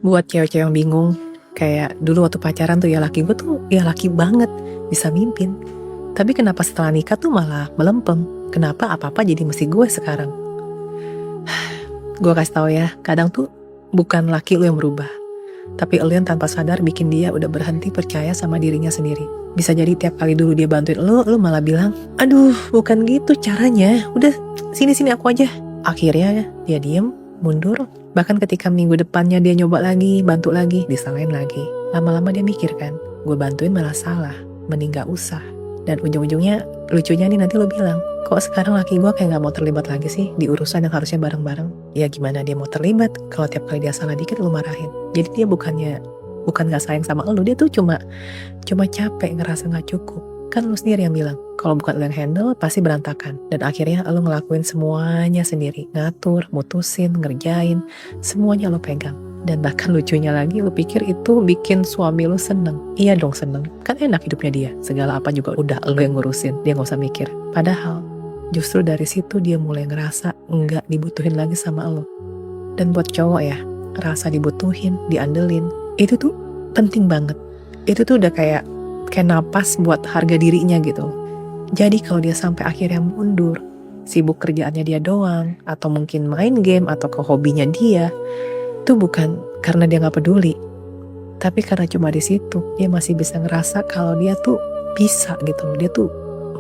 Buat cewek-cewek yang bingung, kayak dulu waktu pacaran tuh ya laki gue tuh ya laki banget, bisa mimpin. Tapi kenapa setelah nikah tuh malah melempem? Kenapa apa-apa jadi mesti gue sekarang? Gue kasih tau ya, kadang tuh bukan laki lu yang berubah, tapi lu yang tanpa sadar bikin dia udah berhenti percaya sama dirinya sendiri. Bisa jadi tiap kali dulu dia bantuin lu malah bilang, aduh bukan gitu caranya, udah sini-sini aku aja. Akhirnya dia diem, mundur. Bahkan ketika minggu depannya dia nyoba lagi, bantu lagi, disalahin lagi. Lama-lama dia mikir kan, gue bantuin malah salah, mending gak usah. Dan ujung-ujungnya lucunya nih nanti lo bilang, kok sekarang laki gue kayak gak mau terlibat lagi sih di urusan yang harusnya bareng-bareng. Ya gimana dia mau terlibat kalau tiap kali dia salah dikit lo marahin. Jadi dia bukan gak sayang sama lo, dia tuh cuma capek ngerasa gak cukup. Kan lu sendiri yang bilang, kalau bukan lu yang handle pasti berantakan. Dan akhirnya lu ngelakuin semuanya sendiri. Ngatur, mutusin, ngerjain, semuanya lu pegang. Dan bahkan lucunya lagi, lu pikir itu bikin suami lu seneng. Iya dong seneng, kan enak hidupnya dia. Segala apa juga udah lu yang ngurusin, dia gak usah mikir. Padahal, justru dari situ dia mulai ngerasa nggak dibutuhin lagi sama lu. Dan buat cowok ya, ngerasa dibutuhin, diandelin, itu tuh penting banget. Itu tuh udah kayak napas buat harga dirinya gitu. Jadi kalau dia sampai akhirnya mundur, sibuk kerjaannya dia doang, atau mungkin main game atau ke hobinya dia, itu bukan karena dia nggak peduli, tapi karena cuma di situ dia masih bisa ngerasa kalau dia tuh bisa gitu, dia tuh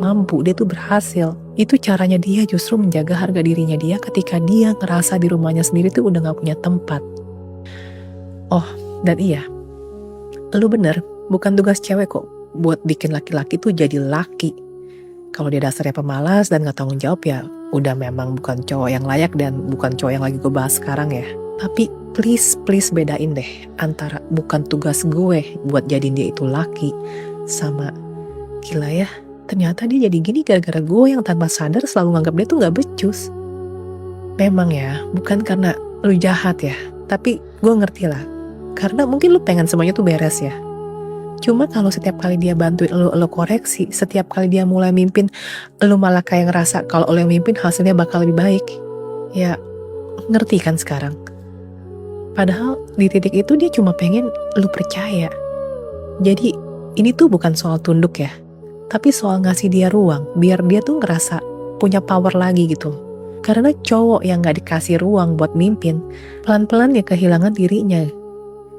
mampu, dia tuh berhasil. Itu caranya dia justru menjaga harga dirinya dia ketika dia ngerasa di rumahnya sendiri tuh udah nggak punya tempat. Oh, dan iya, lu bener, bukan tugas cewek kok buat bikin laki-laki tuh jadi laki. Kalau dia dasarnya pemalas dan gak tanggung jawab ya udah memang bukan cowok yang layak dan bukan cowok yang lagi gue bahas sekarang ya. Tapi please bedain deh antara bukan tugas gue buat jadiin dia itu laki sama gila ya, ternyata dia jadi gini gara-gara gue yang tanpa sadar selalu nganggap dia tuh gak becus. Memang ya, bukan karena lu jahat ya, tapi gue ngerti lah, karena mungkin lu pengen semuanya tuh beres ya. Cuma kalau setiap kali dia bantuin lo koreksi, setiap kali dia mulai mimpin, lo malah kayak ngerasa kalau lo yang mimpin hasilnya bakal lebih baik. Ya, ngerti kan sekarang? Padahal di titik itu dia cuma pengen lo percaya. Jadi ini tuh bukan soal tunduk ya, tapi soal ngasih dia ruang, biar dia tuh ngerasa punya power lagi gitu. Karena cowok yang gak dikasih ruang buat mimpin, pelan-pelan ya kehilangan dirinya.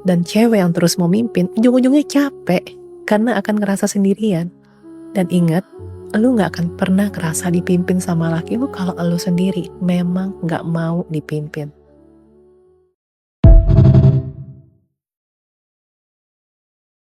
Dan cewek yang terus mau mimpin, ujung-ujungnya capek karena akan ngerasa sendirian. Dan ingat, lu gak akan pernah ngerasa dipimpin sama laki lu kalau lu sendiri memang gak mau dipimpin.